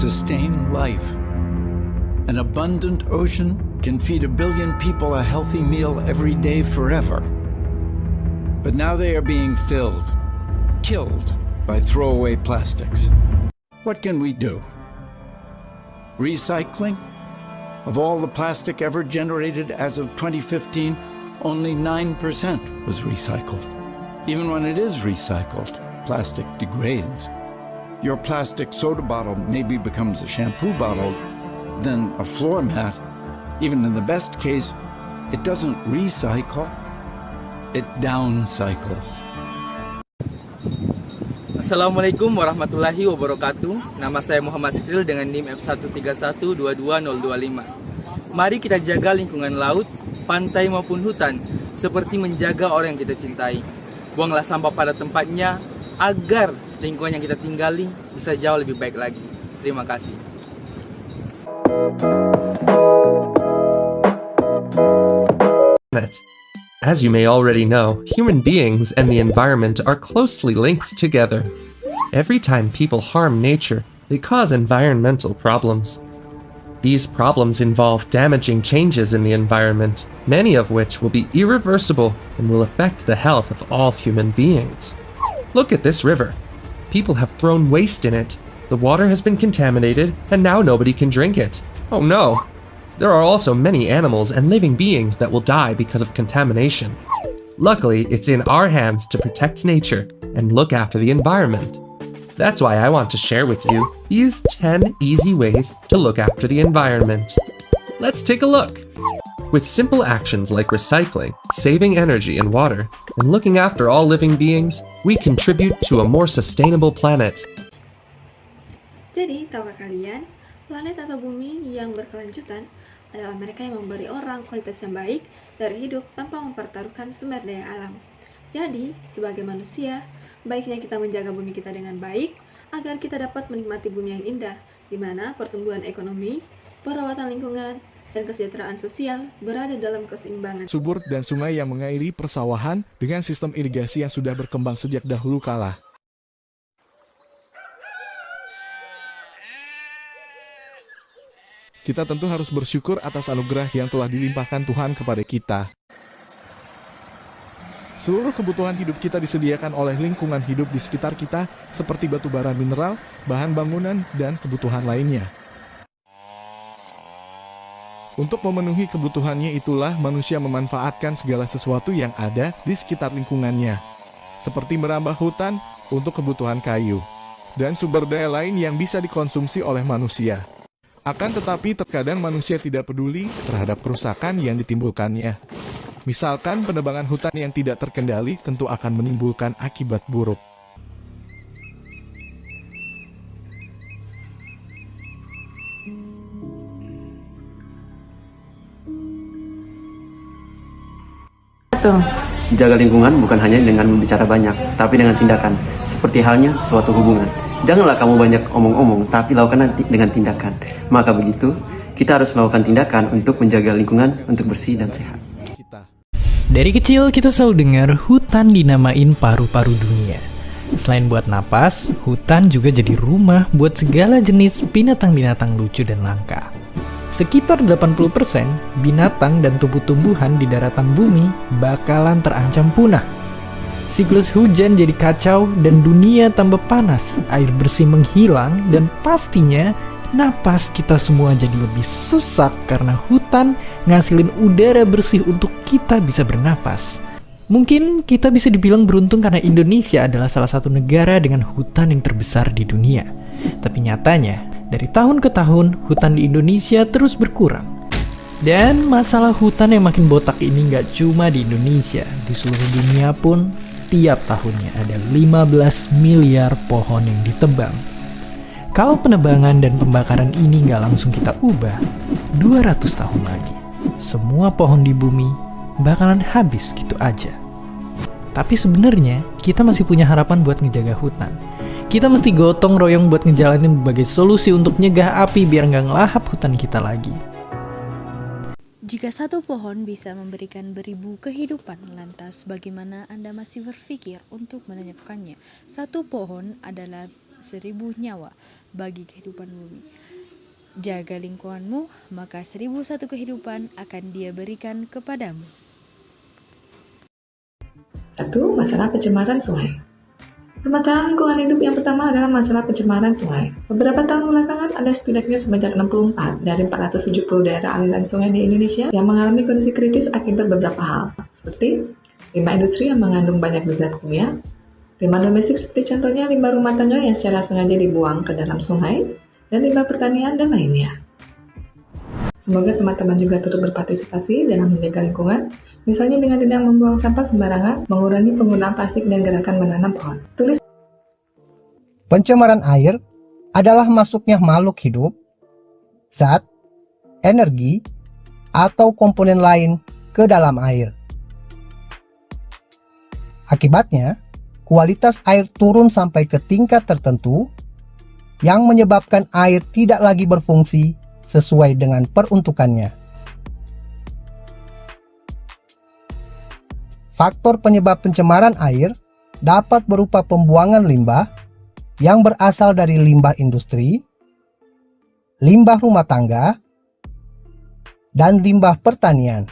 sustain life. An abundant ocean can feed 1 billion people a healthy meal every day forever. But now they are being killed by throwaway plastics. What can we do? Recycling? Of all the plastic ever generated as of 2015, only 9% was recycled. Even when it is recycled, plastic degrades. Your plastic soda bottle maybe becomes a shampoo bottle, then a floor mat. Even in the best case, it doesn't recycle, it downcycles. Assalamualaikum warahmatullahi wabarakatuh. Nama saya Muhammad Sikril dengan NIM F131222025. Mari kita jaga lingkungan laut, pantai maupun hutan seperti menjaga orang yang kita cintai. Buanglah sampah pada tempatnya agar lingkungan yang kita tinggali bisa jauh lebih baik lagi. Terima kasih. As you may already know, human beings and the environment are closely linked together. Every time people harm nature, they cause environmental problems. These problems involve damaging changes in the environment, many of which will be irreversible and will affect the health of all human beings. Look at this river. People have thrown waste in it. The water has been contaminated, and now nobody can drink it. Oh no! There are also many animals and living beings that will die because of contamination. Luckily, it's in our hands to protect nature and look after the environment. That's why I want to share with you these 10 easy ways to look after the environment. Let's take a look. With simple actions like recycling, saving energy and water, and looking after all living beings, we contribute to a more sustainable planet. Jadi, tahukah kalian, planet atau bumi yang berkelanjutan adalah mereka yang memberi orang kualitas yang baik dari hidup tanpa mempertaruhkan sumber daya alam. Jadi, sebagai manusia, baiknya kita menjaga bumi kita dengan baik agar kita dapat menikmati bumi yang indah, di mana pertumbuhan ekonomi, perawatan lingkungan, dan kesejahteraan sosial berada dalam keseimbangan. Subur dan sungai yang mengairi persawahan dengan sistem irigasi yang sudah berkembang sejak dahulu kala. Kita tentu harus bersyukur atas anugerah yang telah dilimpahkan Tuhan kepada kita. Seluruh kebutuhan hidup kita disediakan oleh lingkungan hidup di sekitar kita, seperti batu bara mineral, bahan bangunan, dan kebutuhan lainnya. Untuk memenuhi kebutuhannya itulah manusia memanfaatkan segala sesuatu yang ada di sekitar lingkungannya, seperti merambah hutan untuk kebutuhan kayu, dan sumber daya lain yang bisa dikonsumsi oleh manusia. Akan tetapi terkadang manusia tidak peduli terhadap kerusakan yang ditimbulkannya. Misalkan penebangan hutan yang tidak terkendali tentu akan menimbulkan akibat buruk. Jaga lingkungan bukan hanya dengan berbicara banyak, tapi dengan tindakan. Seperti halnya suatu hubungan. Janganlah kamu banyak omong-omong, tapi lakukan dengan tindakan. Maka begitu, kita harus melakukan tindakan untuk menjaga lingkungan untuk bersih dan sehat. Dari kecil kita selalu dengar hutan dinamain paru-paru dunia. Selain buat napas, hutan juga jadi rumah buat segala jenis binatang-binatang lucu dan langka. Sekitar 80% binatang dan tumbuh-tumbuhan di daratan bumi bakalan terancam punah. Siklus hujan jadi kacau dan dunia tambah panas, air bersih menghilang, dan pastinya napas kita semua jadi lebih sesak karena hutan ngasilin udara bersih untuk kita bisa bernafas. Mungkin kita bisa dibilang beruntung karena Indonesia adalah salah satu negara dengan hutan yang terbesar di dunia. Tapi nyatanya, dari tahun ke tahun, hutan di Indonesia terus berkurang. Dan masalah hutan yang makin botak ini nggak cuma di Indonesia, di seluruh dunia pun tiap tahunnya ada 15 miliar pohon yang ditebang. Kalau penebangan dan pembakaran ini nggak langsung kita ubah, 200 tahun lagi, semua pohon di bumi bakalan habis gitu aja. Tapi sebenarnya kita masih punya harapan buat ngejaga hutan. Kita mesti gotong royong buat ngejalanin berbagai solusi untuk nyegah api biar nggak ngelahap hutan kita lagi. Jika satu pohon bisa memberikan beribu kehidupan, lantas bagaimana Anda masih berpikir untuk menanyapkannya? Satu pohon adalah 1000 nyawa bagi kehidupan bumi. Jaga lingkunganmu, maka 1001 kehidupan akan Dia berikan kepadamu. 1. Masalah pencemaran sungai. Permasalahan lingkungan hidup yang pertama adalah masalah pencemaran sungai. Beberapa tahun belakangan ada setidaknya sebanyak 64 dari 470 daerah aliran sungai di Indonesia yang mengalami kondisi kritis akibat beberapa hal, seperti limbah industri yang mengandung banyak zat kimia, limbah domestik seperti contohnya limbah rumah tangga yang secara sengaja dibuang ke dalam sungai, dan limbah pertanian dan lainnya. Semoga teman-teman juga turut berpartisipasi dalam menjaga lingkungan, misalnya dengan tidak membuang sampah sembarangan, mengurangi penggunaan plastik dan gerakan menanam pohon. Tulis. Pencemaran air adalah masuknya makhluk hidup, zat, energi, atau komponen lain ke dalam air. Akibatnya, kualitas air turun sampai ke tingkat tertentu yang menyebabkan air tidak lagi berfungsi sesuai dengan peruntukannya. Faktor penyebab pencemaran air dapat berupa pembuangan limbah yang berasal dari limbah industri, limbah rumah tangga, dan limbah pertanian.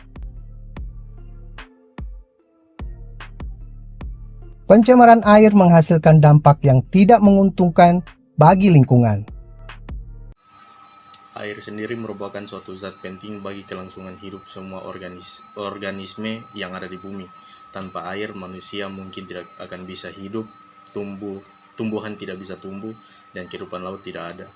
Pencemaran air menghasilkan dampak yang tidak menguntungkan bagi lingkungan. Air sendiri merupakan suatu zat penting bagi kelangsungan hidup semua organisme yang ada di bumi. Tanpa air, manusia mungkin tidak akan bisa hidup, tumbuhan tidak bisa tumbuh, dan kehidupan laut tidak ada.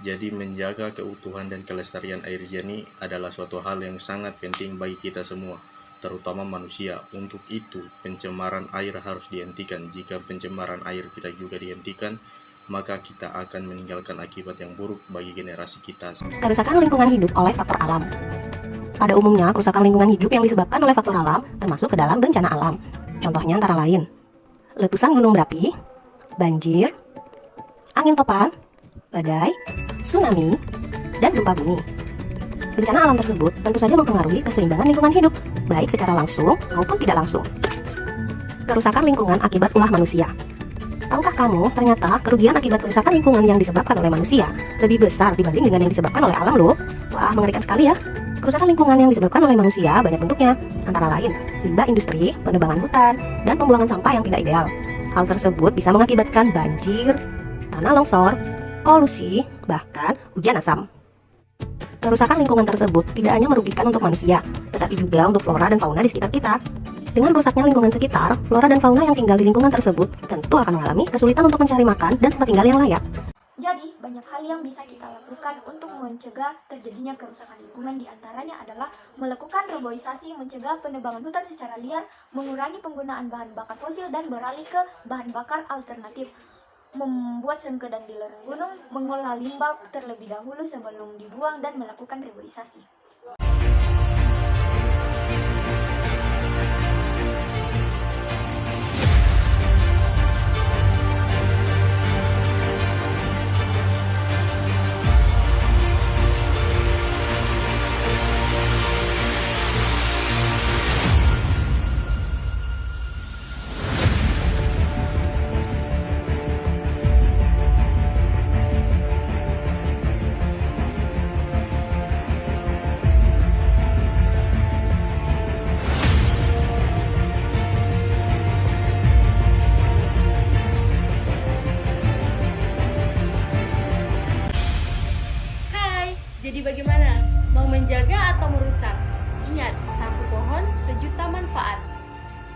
Jadi menjaga keutuhan dan kelestarian air jernih adalah suatu hal yang sangat penting bagi kita semua, terutama manusia. Untuk itu, pencemaran air harus dihentikan. Jika pencemaran air tidak juga dihentikan, maka kita akan meninggalkan akibat yang buruk bagi generasi kita. Kerusakan lingkungan hidup oleh faktor alam. Pada umumnya, kerusakan lingkungan hidup yang disebabkan oleh faktor alam termasuk ke dalam bencana alam. Contohnya antara lain, letusan gunung berapi, banjir, angin topan, badai, tsunami, dan gempa bumi. Bencana alam tersebut tentu saja mempengaruhi keseimbangan lingkungan hidup, baik secara langsung maupun tidak langsung. Kerusakan lingkungan akibat ulah manusia. Tahukah kamu, ternyata kerugian akibat kerusakan lingkungan yang disebabkan oleh manusia lebih besar dibanding dengan yang disebabkan oleh alam loh. Wah, mengerikan sekali ya. Kerusakan lingkungan yang disebabkan oleh manusia banyak bentuknya, antara lain limbah industri, penebangan hutan, dan pembuangan sampah yang tidak ideal. Hal tersebut bisa mengakibatkan banjir, tanah longsor, polusi, bahkan hujan asam. Kerusakan lingkungan tersebut tidak hanya merugikan untuk manusia, tetapi juga untuk flora dan fauna di sekitar kita. Dengan rusaknya lingkungan sekitar, flora dan fauna yang tinggal di lingkungan tersebut tentu akan mengalami kesulitan untuk mencari makan dan tempat tinggal yang layak. Jadi, banyak hal yang bisa kita lakukan untuk mencegah terjadinya kerusakan lingkungan. Di antaranya adalah melakukan reboisasi, mencegah penebangan hutan secara liar, mengurangi penggunaan bahan bakar fosil dan beralih ke bahan bakar alternatif, membuat sengkedan di lereng gunung, mengolah limbah terlebih dahulu sebelum dibuang, dan melakukan reboisasi. Jadi bagaimana? Mau menjaga atau merusak? Ingat, satu pohon, sejuta manfaat.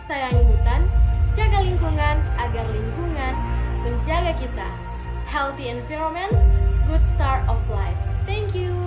Sayangi hutan, jaga lingkungan agar lingkungan menjaga kita. Healthy environment, good start of life. Thank you.